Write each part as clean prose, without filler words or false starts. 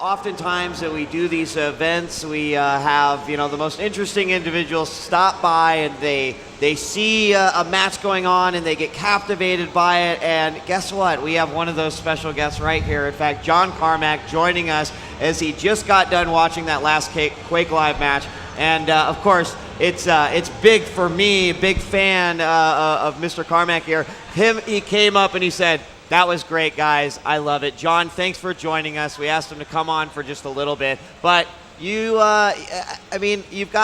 oftentimes that we do these events, we have the most interesting individuals stop by and they see a match going on and they get captivated by it. And guess what? We have one of those special guests right here. In fact, John Carmac joining us as he just got done watching that last Quake Live match. And of course, it's big for me, big fan of Mr. Carmac here. He came up and he said, "That was great, guys. I love it." John, thanks for joining us. We asked him to come on for just a little bit, but you've got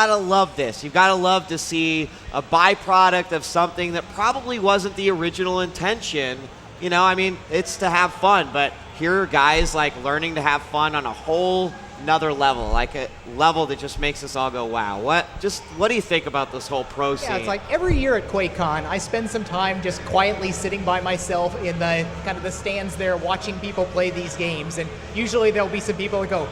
to love this. You've got to love to see a byproduct of something that probably wasn't the original intention. It's to have fun, but here are guys like learning to have fun on a whole another level, like a level that just makes us all go, wow. What do you think about this whole pro scene? Yeah, it's like every year at QuakeCon, I spend some time just quietly sitting by myself in the kind of the stands there watching people play these games, and usually there'll be some people that go,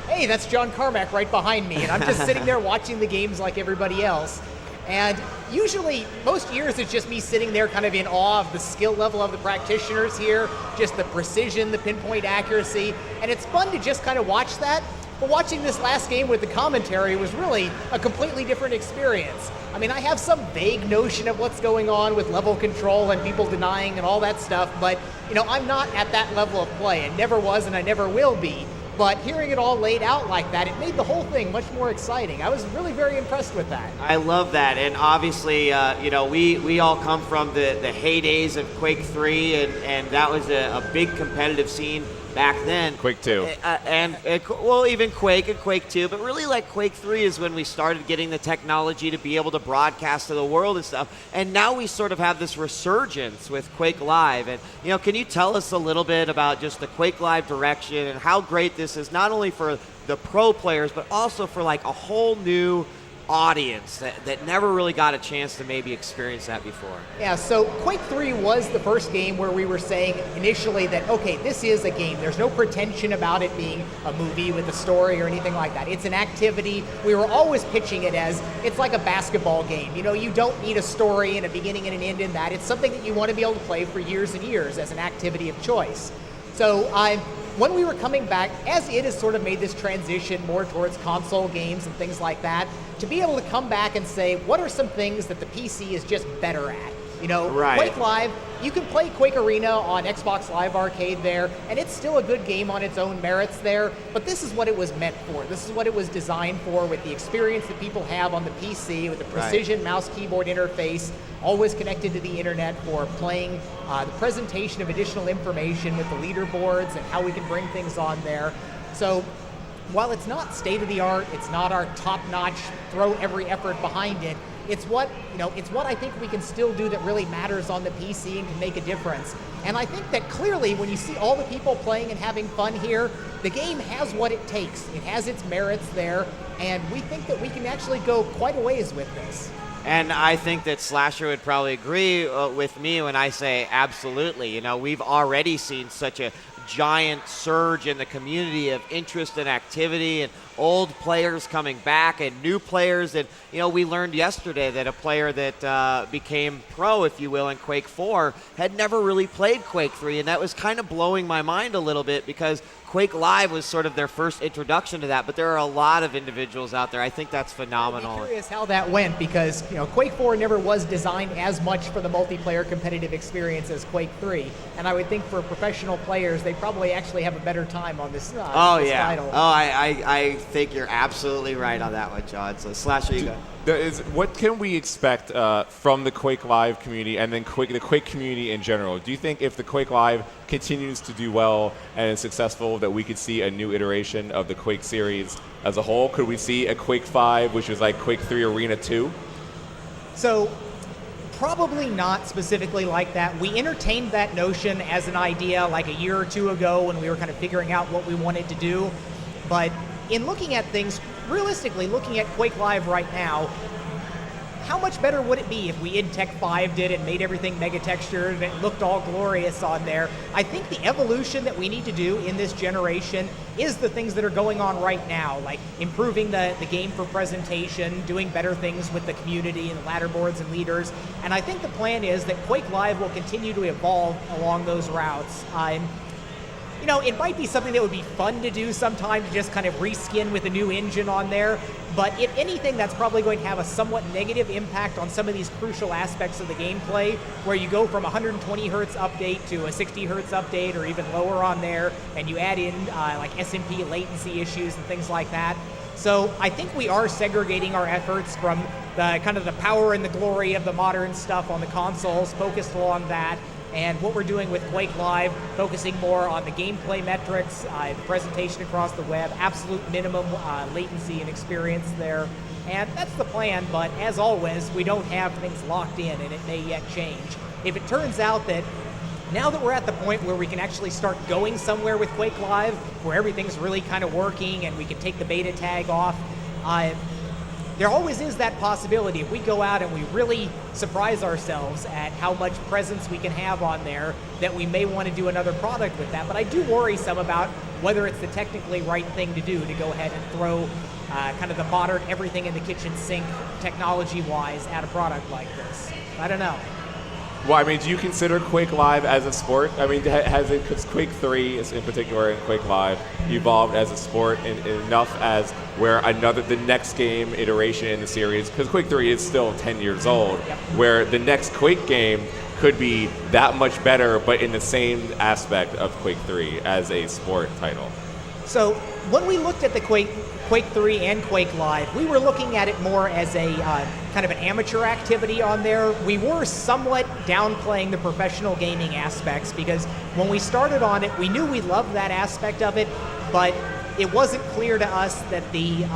"Hey, that's John Carmac right behind me," and I'm just sitting there watching the games like everybody else. And usually, most years, it's just me sitting there kind of in awe of the skill level of the practitioners here, just the precision, the pinpoint accuracy, and it's fun to just kind of watch that. But watching this last game with the commentary was really a completely different experience. I mean, I have some vague notion of what's going on with level control and people denying and all that stuff, but I'm not at that level of play. I never was and I never will be. But hearing it all laid out like that, it made the whole thing much more exciting. I was really very impressed with that. I love that, and obviously, we all come from the heydays of Quake 3, and that was a big competitive scene back then. Quake 2. Even Quake and Quake 2, but really like Quake 3 is when we started getting the technology to be able to broadcast to the world and stuff. And now we sort of have this resurgence with Quake Live. And, can you tell us a little bit about just the Quake Live direction and how great this is, not only for the pro players, but also for like a whole new audience that never really got a chance to maybe experience that before? Yeah, so Quake 3 was the first game where we were saying initially that, okay, this is a game. There's no pretension about it being a movie with a story or anything like that. It's an activity. We were always pitching it as, it's like a basketball game. You don't need a story and a beginning and an end in that. It's something that you want to be able to play for years and years as an activity of choice. So when we were coming back, as it has sort of made this transition more towards console games and things like that, to be able to come back and say, what are some things that the PC is just better at? Right. Quake Live, you can play Quake Arena on Xbox Live Arcade there, and it's still a good game on its own merits there, but this is what it was meant for. This is what it was designed for, with the experience that people have on the PC, with the precision mouse keyboard interface, always connected to the internet for playing, the presentation of additional information with the leaderboards and how we can bring things on there. So while it's not state-of-the-art, it's not our top-notch, throw every effort behind it, it's what I think we can still do that really matters on the PC and can make a difference. And I think that clearly when you see all the people playing and having fun here, the game has what it takes. It has its merits there, and we think that we can actually go quite a ways with this. And I think that Slasher would probably agree with me when I say absolutely. We've already seen such a giant surge in the community of interest and activity, and old players coming back and new players. And, we learned yesterday that a player that became pro, if you will, in Quake 4 had never really played Quake 3. And that was kind of blowing my mind a little bit because Quake Live was sort of their first introduction to that. But there are a lot of individuals out there. I think that's phenomenal. I'm curious how that went because, Quake 4 never was designed as much for the multiplayer competitive experience as Quake 3. And I would think for professional players, they probably actually have a better time on this, title. I think you're absolutely right on that one, John. So Slasher, you go. What can we expect from the Quake Live community and then the Quake community in general? Do you think if the Quake Live continues to do well and is successful that we could see a new iteration of the Quake series as a whole? Could we see a Quake 5, which is like Quake 3 Arena 2? So probably not specifically like that. We entertained that notion as an idea like a year or two ago when we were kind of figuring out what we wanted to do. But in looking at things, realistically, looking at Quake Live right now, how much better would it be if we id Tech 5 did and made everything mega textured and it looked all glorious on there? I think the evolution that we need to do in this generation is the things that are going on right now, like improving the game for presentation, doing better things with the community and the ladder boards and leaders. And I think the plan is that Quake Live will continue to evolve along those routes. you know, it might be something that would be fun to do sometime, to just kind of reskin with a new engine on there. But if anything, that's probably going to have a somewhat negative impact on some of these crucial aspects of the gameplay, where you go from 120 hertz update to a 60 hertz update or even lower on there, and you add in like SMP latency issues and things like that. So I think we are segregating our efforts from the kind of the power and the glory of the modern stuff on the consoles, focused along that, and what we're doing with Quake Live, focusing more on the gameplay metrics, the presentation across the web, absolute minimum latency and experience there. And that's the plan, but as always, we don't have things locked in, and it may yet change. If it turns out that now that we're at the point where we can actually start going somewhere with Quake Live, where everything's really kind of working and we can take the beta tag off, there always is that possibility. If we go out and we really surprise ourselves at how much presence we can have on there, that we may want to do another product with that. But I do worry some about whether it's the technically right thing to do to go ahead and throw kind of the modern everything in the kitchen sink technology-wise at a product like this. I don't know. Well, I mean, do you consider Quake Live as a sport? I mean, has it, because Quake 3 is in particular and Quake Live evolved as a sport enough as where the next game iteration in the series, because Quake 3 is still 10 years old, Yep. where the next Quake game could be that much better, but in the same aspect of Quake 3 as a sport title? So when we looked at the Quake 3 and Quake Live, we were looking at it more as a kind of an amateur activity on there. We were somewhat downplaying the professional gaming aspects, because when we started on it, we knew we loved that aspect of it, but it wasn't clear to us that the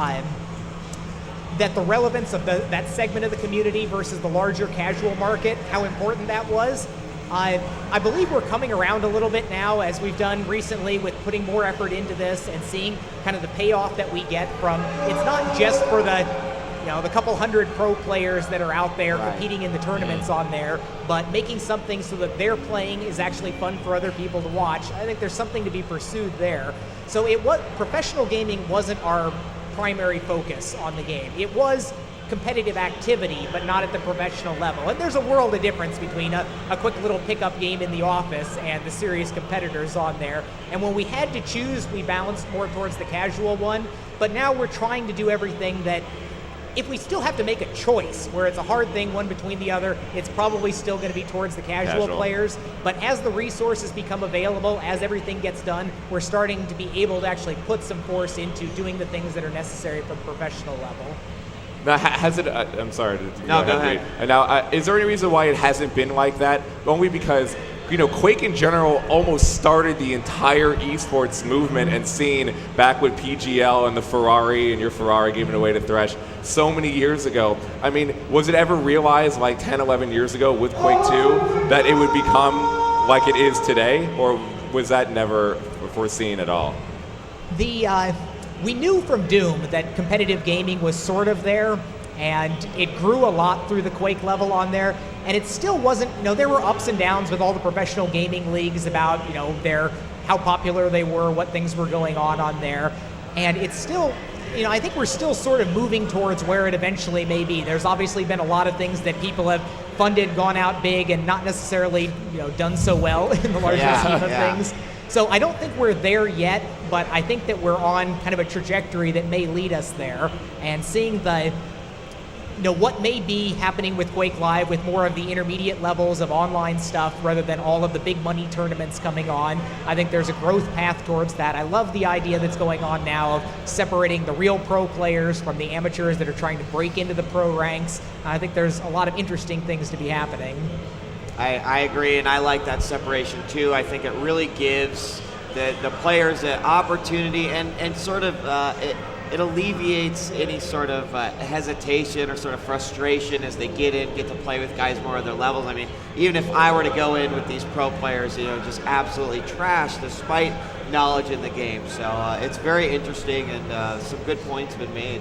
relevance of that segment of the community versus the larger casual market, how important that was. I believe we're coming around a little bit now, as we've done recently with putting more effort into this and seeing kind of the payoff that we get from, it's not just for the couple hundred pro players that are out there competing in the tournaments on there, but making something so that their playing is actually fun for other people to watch. I think there's something to be pursued there. So professional gaming wasn't our primary focus on the game. It was competitive activity, but not at the professional level. And there's a world of difference between a quick little pickup game in the office and the serious competitors on there. And when we had to choose, we balanced more towards the casual one. But now we're trying to do everything that, if we still have to make a choice where it's a hard thing, one between the other, it's probably still going to be towards the casual players. But as the resources become available, as everything gets done, we're starting to be able to actually put some force into doing the things that are necessary for the professional level. Now, has it? I'm sorry. No, go ahead. And now, is there any reason why it hasn't been like that? Only because, Quake in general almost started the entire esports movement and scene back with PGL and the Ferrari and your Ferrari giving away to Thresh so many years ago. I mean, was it ever realized like 10, 11 years ago with Quake 2 that it would become like it is today? Or was that never foreseen at all? We knew from Doom that competitive gaming was sort of there, and it grew a lot through the Quake level on there, and it still wasn't, there were ups and downs with all the professional gaming leagues about, how popular they were, what things were going on there, and it's still, I think we're still sort of moving towards where it eventually may be. There's obviously been a lot of things that people have funded, gone out big, and not necessarily, done so well in the larger scheme of things. So I don't think we're there yet, but I think that we're on kind of a trajectory that may lead us there. And seeing what may be happening with Quake Live, with more of the intermediate levels of online stuff rather than all of the big money tournaments coming on, I think there's a growth path towards that. I love the idea that's going on now of separating the real pro players from the amateurs that are trying to break into the pro ranks. I think there's a lot of interesting things to be happening. I agree, and I like that separation too. I think it really gives the players an opportunity, and sort of it alleviates any sort of hesitation or sort of frustration as they get to play with guys more of their levels. I mean, even if I were to go in with these pro players, just absolutely trash despite knowledge in the game. So it's very interesting, and some good points have been made.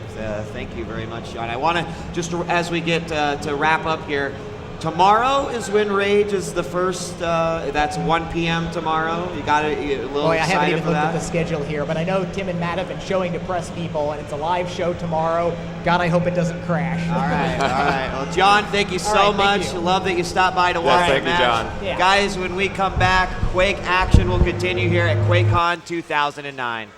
Thank you very much, John. I want to, just as we get to wrap up here, Tomorrow is when Rage is the first. That's 1 p.m. tomorrow. You got it. A little Boy, I excited haven't even for looked that? at the schedule here, but I know Tim and Matt have been showing to press people, and it's a live show tomorrow. God, I hope it doesn't crash. All right, all right. Well, John, thank you so right, much. thank you. Love that you stopped by to watch thank the you, match. John. Yeah. Guys, when we come back, Quake action will continue here at QuakeCon 2009.